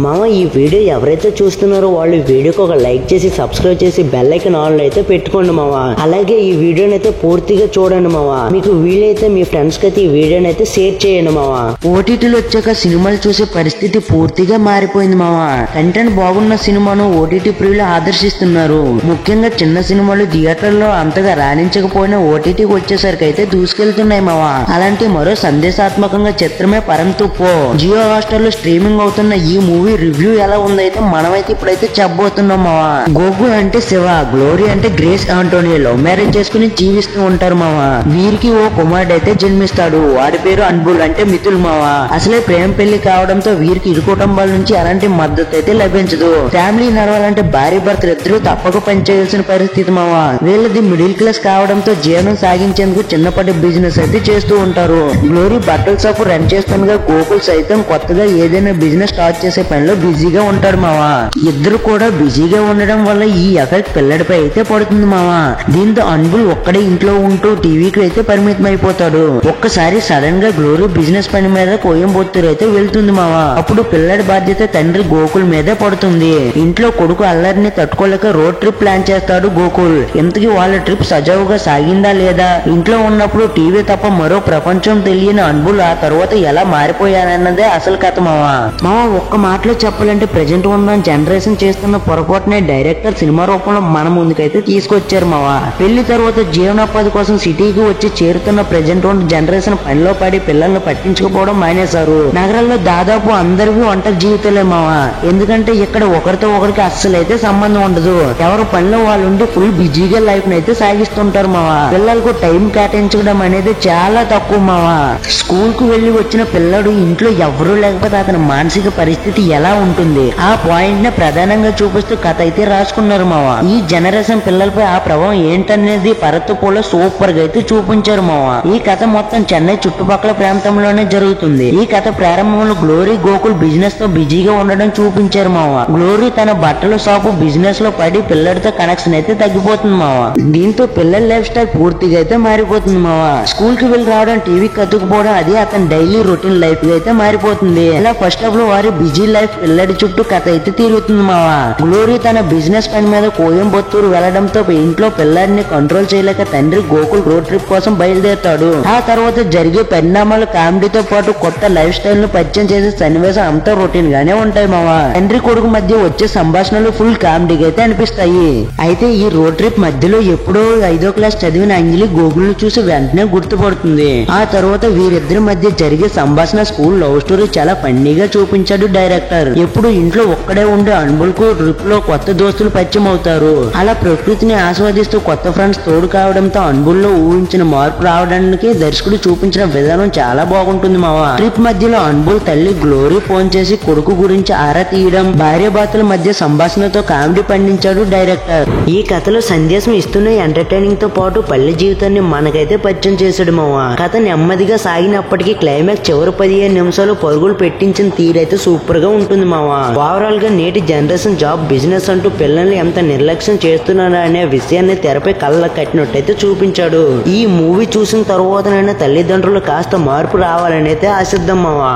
మామ ఈ వీడియో ఎవరైతే చూస్తున్నారో వాళ్ళు వీడియోకి ఒక లైక్ చేసి సబ్స్క్రైబ్ చేసి బెల్ ఐకాన్ ఆన్ అయితే పెట్టుకోండి మామ. అలాగే ఈ వీడియోని అయితే పూర్తిగా చూడండి మామ. మీకు వీలైతే మీ ఫ్రెండ్స్ కి అయితే ఈ వీడియోని అయితే షేర్ చేయండి మామ. ఓటీటీలు వచ్చాక సినిమాలు చూసే పరిస్థితి పూర్తిగా మారిపోయింది మామ. కంటెంట్ బాగున్న సినిమాను ఓటీటీ ప్రియులు ఆదర్శిస్తున్నారు. ముఖ్యంగా చిన్న సినిమాలు థియేటర్లో అంతగా రాణించకపోయినా ఓటీటీకి వచ్చేసరికి అయితే దూసుకెళ్తున్నాయి మామ. అలాంటి మరో సందేశాత్మకంగా చిత్రమే పరంతుప్పో. జియో హాట్‌స్టార్ లో స్ట్రీమింగ్ అవుతున్న ఈ మూవీ రివ్యూ ఎలా ఉందైతే మనమైతే ఇప్పుడైతే చెప్పబోతున్నాం మామ. గోకుల్ అంటే శివ, గ్లోరీ అంటే గ్రేస్ ఆంటోనీ లవ్ మ్యారేజ్ చేసుకుని జీవిస్తూ ఉంటారు మామ. వీరికి ఓ కుమారుడు అయితే జన్మిస్తాడు. వాడి పేరు అన్బుల్ అంటే మిథుల్ మామ. అసలే ప్రేమ పెళ్లి కావడంతో వీరికి ఇరు కుటుంబాల నుంచి అలాంటి మద్దతు అయితే లభించదు. ఫ్యామిలీ నడవాలంటే భార్య భర్తలు ఇద్దరు తప్పక పనిచేయాల్సిన పరిస్థితి మామ. వీళ్ళది మిడిల్ క్లాస్ కావడంతో జీవనం సాగించేందుకు చిన్నపాటి బిజినెస్ అయితే చేస్తూ ఉంటారు. గ్లోరీ బట్టల షాపు రన్ చేస్తుండగా గోకుల్ సైతం కొత్తగా ఏదైనా బిజినెస్ స్టార్ట్ చేసే పనిలో బిజీగా ఉంటాడు మామ. ఇద్దరు కూడా బిజీగా ఉండడం వల్ల ఈ ఎఫెక్ట్ పిల్లడిపై అయితే పడుతుంది మామ. దీంతో అన్బుల్ ఒక్కడే ఇంట్లో ఉంటూ టీవీకి అయితే పరిమితం అయిపోతాడు. ఒక్కసారి సడన్ గా గ్లోరీ బిజినెస్ పని మీద కోయంబత్తూరు అయితే వెళ్తుంది మామ. అప్పుడు పిల్లడి బాధ్యత తండ్రి గోకుల్ మీదే పడుతుంది. ఇంట్లో కొడుకు అల్లరిని తట్టుకోలేక రోడ్ ట్రిప్ ప్లాన్ చేస్తాడు గోకుల్. ఇంతకీ వాళ్ళ ట్రిప్ సజావుగా సాగిందా లేదా? ఇంట్లో ఉన్నప్పుడు టీవీ తప్ప మరో ప్రపంచం తెలియని అన్బుల్ ఆ తర్వాత ఎలా మారిపోయానన్నదే అసలు కథ మామ. ఒక్క మాటలో చెప్పాలంటే ప్రెజెంట్ ఉన్న జనరేషన్ చేస్తున్న పొరపాటునే డైరెక్టర్ సినిమా రూపంలో మన ముందుకైతే తీసుకొచ్చారు మావ. పెళ్లి తర్వాత జీవనోపాధి కోసం సిటీకి వచ్చి చేరుతున్న ప్రెజెంట్ ఉన్న జనరేషన్ పనిలో పడి పిల్లల్ని పట్టించుకోవడం మానేశారు. నగరాల్లో దాదాపు అందరికీ ఒంటరి జీవితాలే మావ. ఎందుకంటే ఇక్కడ ఒకరితో ఒకరికి అస్సలు అయితే సంబంధం ఉండదు. ఎవరి పనిలో వాళ్ళు ఉండి ఫుల్ బిజీగా లైఫ్ అయితే సాగిస్తుంటారు మావ. పిల్లలకు టైం కేటాయించడం అనేది చాలా తక్కువ మావ. స్కూల్ కు వెళ్లి వచ్చిన పిల్లడు ఇంట్లో ఎవరూ లేకపోతే అతని మానసిక పరిస్థితి ఎలా ఉంటుంది? ఆ పాయింట్ ని ప్రధానంగా చూపిస్తూ కథ అయితే రాసుకున్నారు మావ. ఈ జనరేషన్ పిల్లలపై ఆ ప్రభావం ఏంటనేది పరత్తుపోలో సూపర్ గా అయితే చూపించారు మావ. ఈ కథ మొత్తం చెన్నై చుట్టుపక్కల ప్రాంతంలోనే జరుగుతుంది. ఈ కథ ప్రారంభంలో గ్లోరీ గోకుల్ బిజినెస్ తో బిజీగా ఉండడం చూపించారు మావ. గ్లోరీ తన బట్టల షాపు బిజినెస్ లో పడి పిల్లడితో కనెక్షన్ అయితే తగ్గిపోతుంది మావ. దీంతో పిల్లల లైఫ్ స్టైల్ పూర్తిగా అయితే మారిపోతుంది మావ. స్కూల్ కి వెళ్ళి రావడం, టీవీ కత్తుకుపోవడం అది అతని డైలీ రొటీన్ లైఫ్ అయితే మారిపోతుంది. ఇలా ఫస్ట్ హాఫ్ లో వారి బిజీ లైఫ్ పిల్లడి చుట్టూ కథ అయితే తిరుగుతుంది మావ. గ్లోరీ తన బిజినెస్ పని మీద కోయంబత్తూరు వెళ్లడంతో ఇంట్లో పిల్లాడిని కంట్రోల్ చేయలేక తండ్రి గోకుల్ రోడ్ ట్రిప్ కోసం బయలుదేరుతాడు. ఆ తర్వాత జరిగే పరిణామాలు కామెడీతో పాటు కొత్త లైఫ్ స్టైల్ ను పరిచయం చేసే సన్నివేశం అంతా రొటీన్ గానే ఉంటాయి మావ. తండ్రి కొడుకు మధ్య వచ్చే సంభాషణలు ఫుల్ కామెడీగా అయితే అనిపిస్తాయి. అయితే ఈ రోడ్ ట్రిప్ మధ్యలో ఎప్పుడో 5వ క్లాస్ చదివిన అంజలి గోకుల్ ను చూసి వెంటనే గుర్తుపడుతుంది. ఆ తర్వాత వీరిద్దరి మధ్య జరిగే సంభాషణ స్కూల్ లవ్ స్టోరీ చాలా ఫన్నీగా చూపించాడు డైరెక్టర్. ఎప్పుడు ఇంట్లో ఒక్కడే ఉండే అన్బుల్ కు ట్రిప్ లో కొత్త దోస్తులు పరిచయం అవుతారు. అలా ప్రకృతిని ఆస్వాదిస్తూ కొత్త ఫ్రెండ్స్ తోడు కావడంతో అన్బుల్ లో ఊహించిన మార్పు రావడానికి దర్శకుడు చూపించిన విధానం చాలా బాగుంటుంది మావా. ట్రిప్ మధ్యలో అన్బుల్ తల్లి గ్లోరీ ఫోన్ చేసి కొడుకు గురించి ఆరా తీయడం, భార్యాభర్తల మధ్య సంభాషణతో కామెడీ పండించాడు డైరెక్టర్. ఈ కథలో సందేశం ఇస్తున్న ఎంటర్టైనింగ్ తో పాటు పల్లె జీవితాన్ని మనకైతే పరిచయం చేశాడు మావా. కథ నెమ్మదిగా సాగినప్పటికీ క్లైమాక్స్ చివరి 15 నిమిషాలు పరుగులు పెట్టించిన తీరైతే సూపర్ గా ఉంటుంది మావా. ఓవరాల్ గా నేటి జనరేషన్ జాబ్, బిజినెస్ అంటూ పిల్లల్ని ఎంత నిర్లక్ష్యం చేస్తున్నారా అనే విషయాన్ని తెరపై కళ్ళ కట్టినట్టయితే చూపించాడు. ఈ మూవీ చూసిన తర్వాతనైనా తల్లిదండ్రులు కాస్త మార్పు రావాలని అయితే ఆశిద్దాం మావా.